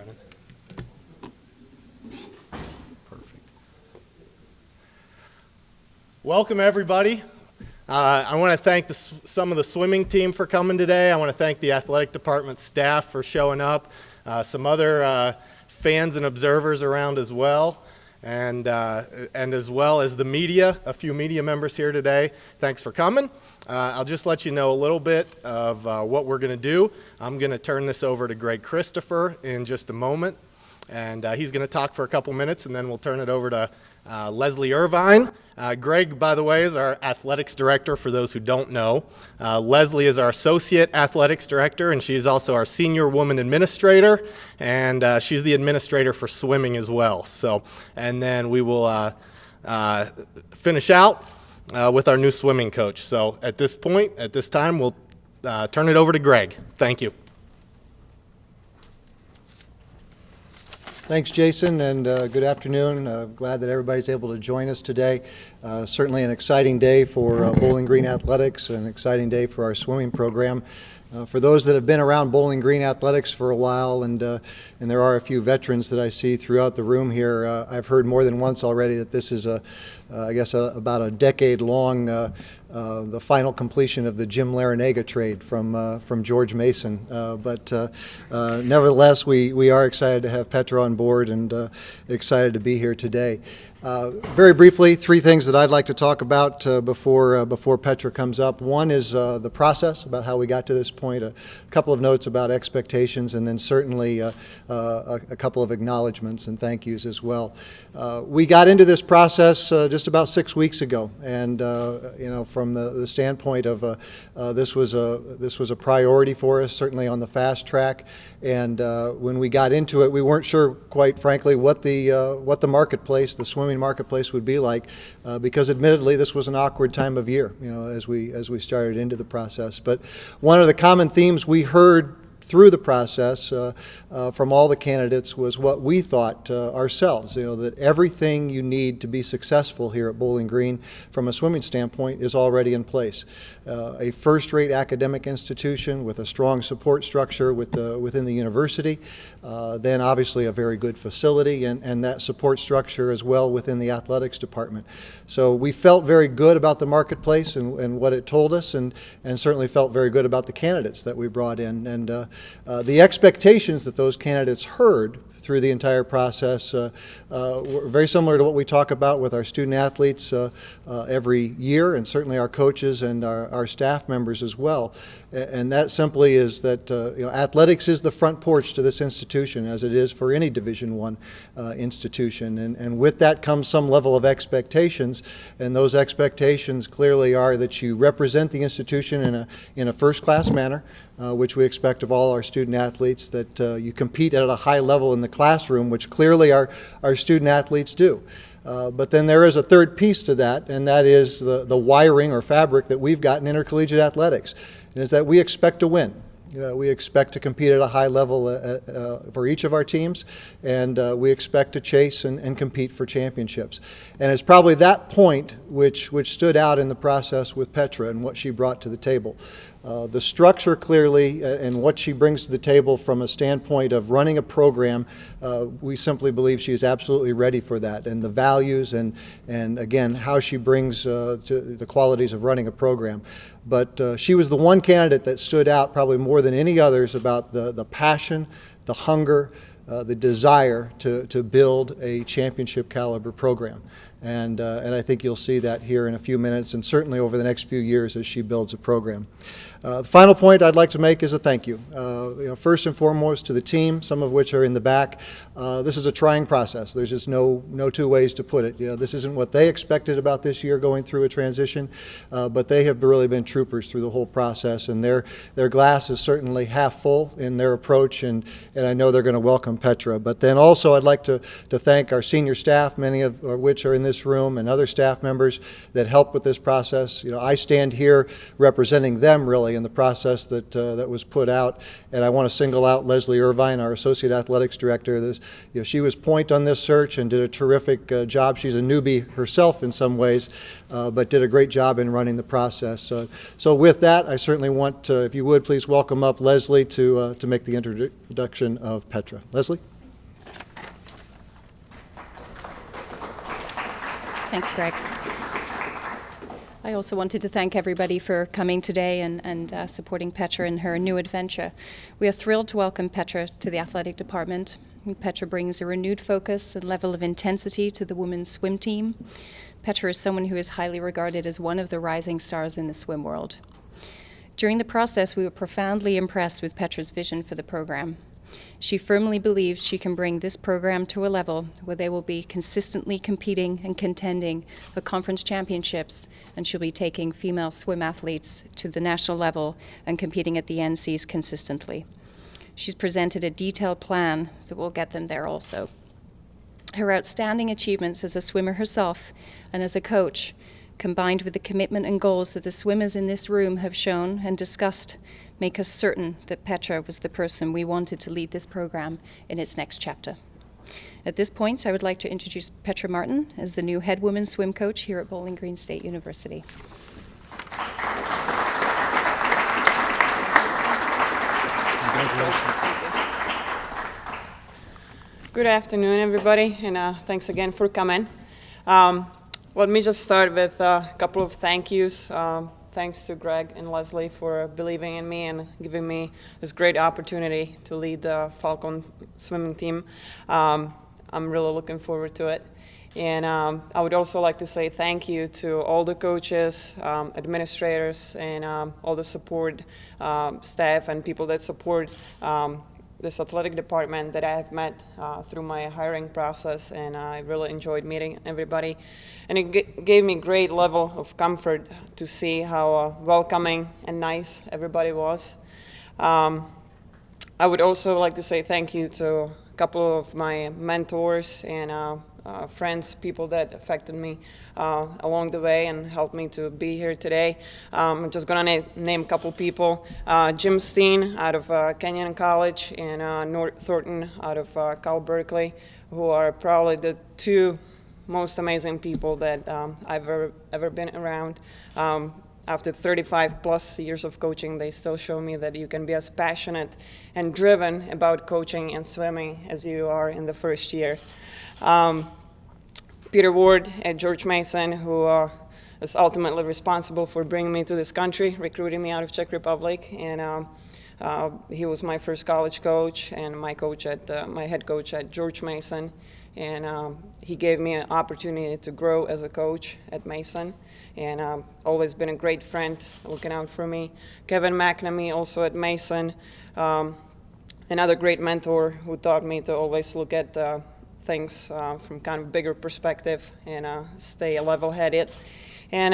Brennan. Perfect. Welcome, everybody. I want to thank some of the swimming team for coming today. I want to thank the athletic department staff for showing up, some other fans and observers around as well, and as well as the media, a few media members here today. Thanks for coming. I'll just let you know a little bit of what we're going to do. I'm going to turn this over to Greg Christopher in just a moment, and he's going to talk for a couple minutes, and then we'll turn it over to Leslie Irvine. Greg, by the way, is our athletics director for those who don't know. Leslie is our associate athletics director, and she's also our senior woman administrator, and she's the administrator for swimming as well. So, and then we will finish out with our new swimming coach. So at this point, at this time, we'll turn it over to Greg. Thank you. Thanks, Jason, and good afternoon. Glad that everybody's able to join us today. Certainly an exciting day for Bowling Green Athletics, an exciting day for our swimming program. For those that have been around Bowling Green Athletics for a while, and there are a few veterans that I see throughout the room here, I've heard more than once already that this is about a decade-long, the final completion of the Jim Larinaga trade from George Mason. But nevertheless, we are excited to have Petra on board and excited to be here today. Very briefly, three things that I'd like to talk about before Petra comes up. One is the process, about how we got to this point, a couple of notes about expectations, and then certainly a couple of acknowledgments and thank yous as well. We got into this process just about 6 weeks ago, and from the standpoint of this was a priority for us, certainly on the fast track. And when we got into it, we weren't sure, quite frankly, what the marketplace, the swimming marketplace, would be like, because admittedly this was an awkward time of year, as we started into the process. But one of the common themes we heard through the process from all the candidates was what we thought ourselves, that everything you need to be successful here at Bowling Green from a swimming standpoint is already in place. A first-rate academic institution with a strong support structure within the university, then obviously a very good facility and that support structure as well within the athletics department. So we felt very good about the marketplace and what it told us, and certainly felt very good about the candidates that we brought in. And the expectations that those candidates heard through the entire process were very similar to what we talk about with our student athletes every year, and certainly our coaches and our staff members as well. And that simply is that athletics is the front porch to this institution, as it is for any Division I institution. And with that comes some level of expectations, and those expectations clearly are that you represent the institution in a first-class manner, which we expect of all our student athletes, that you compete at a high level in the classroom, which clearly our student athletes do. But then there is a third piece to that, and that is the wiring or fabric that we've got in intercollegiate athletics, and is that we expect to win. We expect to compete at a high level for each of our teams, and we expect to chase and compete for championships. And it's probably that point which stood out in the process with Petra and what she brought to the table. The structure clearly and what she brings to the table from a standpoint of running a program, we simply believe she is absolutely ready for that, and the values and again how she brings to the qualities of running a program. But she was the one candidate that stood out probably more than any others about the passion, the hunger, the desire to build a championship caliber program. And I think you'll see that here in a few minutes, and certainly over the next few years as she builds a program. The final point I'd like to make is a thank you. First and foremost to the team, some of which are in the back. This is a trying process. There's just no two ways to put it. This isn't what they expected about this year going through a transition, but they have really been troopers through the whole process, and their glass is certainly half full in their approach, and I know they're going to welcome Petra. But then also I'd like to thank our senior staff, many of which are in this room, and other staff members that helped with this process. I stand here representing them really in the process that was put out, and I want to single out Leslie Irvine, our Associate Athletics Director. She was point on this search and did a terrific job. She's a newbie herself in some ways, but did a great job in running the process. So with that, I certainly want to, if you would, please welcome up Leslie to make the introduction of Petra. Leslie? Thanks, Greg. I also wanted to thank everybody for coming today and supporting Petra in her new adventure. We are thrilled to welcome Petra to the athletic department. Petra brings a renewed focus and level of intensity to the women's swim team. Petra is someone who is highly regarded as one of the rising stars in the swim world. During the process, we were profoundly impressed with Petra's vision for the program. She firmly believes she can bring this program to a level where they will be consistently competing and contending for conference championships, and she'll be taking female swim athletes to the national level and competing at the NCs consistently. She's presented a detailed plan that will get them there also. Her outstanding achievements as a swimmer herself and as a coach, combined with the commitment and goals that the swimmers in this room have shown and discussed, make us certain that Petra was the person we wanted to lead this program in its next chapter. At this point, I would like to introduce Petra Martin as the new head women's swim coach here at Bowling Green State University. Good afternoon, everybody, and thanks again for coming. Let me just start with a couple of thank yous. Thanks to Greg and Leslie for believing in me and giving me this great opportunity to lead the Falcon swimming team. I'm really looking forward to it. And I would also like to say thank you to all the coaches, administrators, and all the support staff and people that support this athletic department that I have met through my hiring process, and I really enjoyed meeting everybody. And it gave me great level of comfort to see how welcoming and nice everybody was. I would also like to say thank you to a couple of my mentors and friends, people that affected me along the way and helped me to be here today. I'm just gonna name a couple people. Jim Steen out of Kenyon College and North Thornton out of Cal Berkeley, who are probably the two most amazing people that I've ever been around. After 35 plus years of coaching, they still show me that you can be as passionate and driven about coaching and swimming as you are in the first year. Peter Ward at George Mason, who is ultimately responsible for bringing me to this country, recruiting me out of Czech Republic, and he was my first college coach and my head coach at George Mason, and he gave me an opportunity to grow as a coach at Mason, and always been a great friend, looking out for me. Kevin McNamee, also at Mason, another great mentor who taught me to always look at things from kind of bigger perspective and stay level-headed. And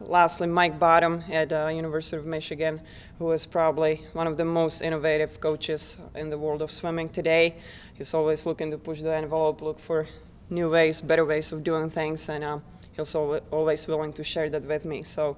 lastly, Mike Bottom at University of Michigan, who is probably one of the most innovative coaches in the world of swimming today. He's always looking to push the envelope, look for new ways, better ways of doing things, and he's always willing to share that with me. So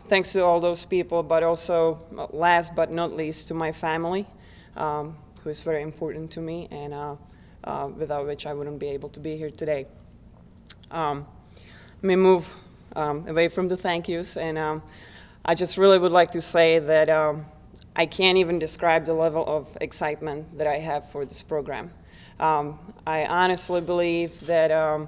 thanks to all those people, but also last but not least to my family, who is very important to me, and without which I wouldn't be able to be here today. Let me move away from the thank yous, and I just really would like to say that I can't even describe the level of excitement that I have for this program. I honestly believe that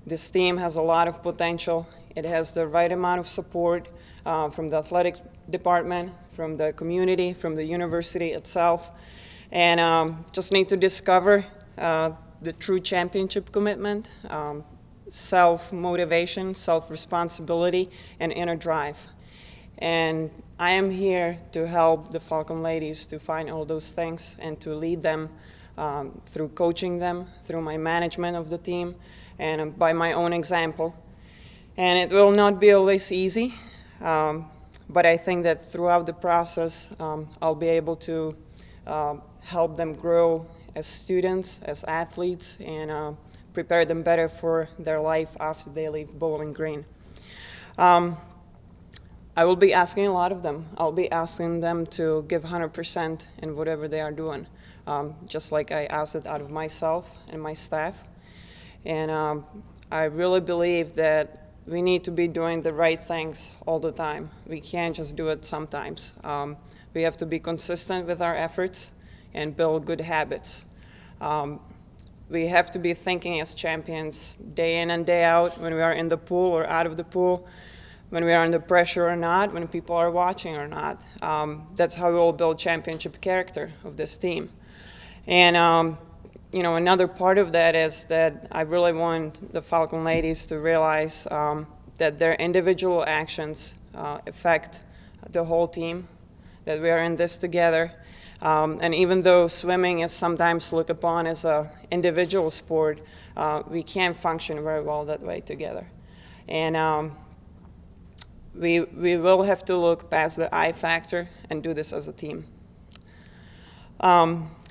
this team has a lot of potential. It has the right amount of support from the athletic department, from the community, from the university itself, and just need to discover the true championship commitment, self-motivation, self-responsibility, and inner drive. And I am here to help the Falcon ladies to find all those things and to lead them through coaching them, through my management of the team, and by my own example. And it will not be always easy, but I think that throughout the process, I'll be able to help them grow as students, as athletes, and prepare them better for their life after they leave Bowling Green. I will be asking a lot of them. I'll be asking them to give 100% in whatever they are doing, just like I asked it out of myself and my staff. And I really believe that we need to be doing the right things all the time. We can't just do it sometimes. We have to be consistent with our efforts and build good habits. we have to be thinking as champions day in and day out when we are in the pool or out of the pool, when we are under pressure or not, when people are watching or not. That's how we will build championship character of this team. And you know, another part of that is that I really want the Falcon ladies to realize that their individual actions affect the whole team, that we are in this together. And even though swimming is sometimes looked upon as an individual sport, we can't function very well that way together. And we will have to look past the I factor and do this as a team.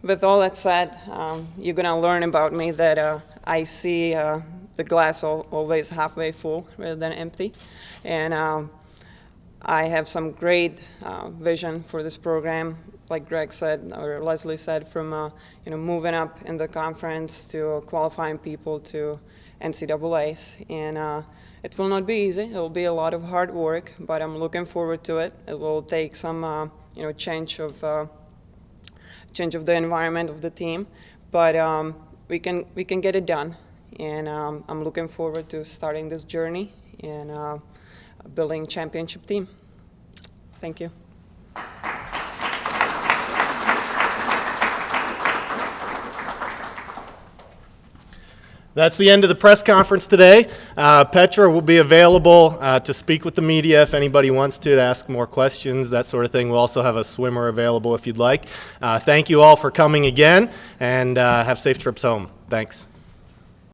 With all that said, you're going to learn about me that I see the glass always halfway full rather than empty. And I have some great vision for this program, like Greg said, or Leslie said, from you know, moving up in the conference to qualifying people to NCAAs. And it will not be easy. It will be a lot of hard work, but I'm looking forward to it. It will take some you know, change of the environment of the team, but we can get it done. And I'm looking forward to starting this journey and building a championship team. Thank you. That's the end of the press conference today. Petra will be available to speak with the media if anybody wants to ask more questions, that sort of thing. We'll also have a swimmer available if you'd like. Thank you all for coming again, and have safe trips home. Thanks.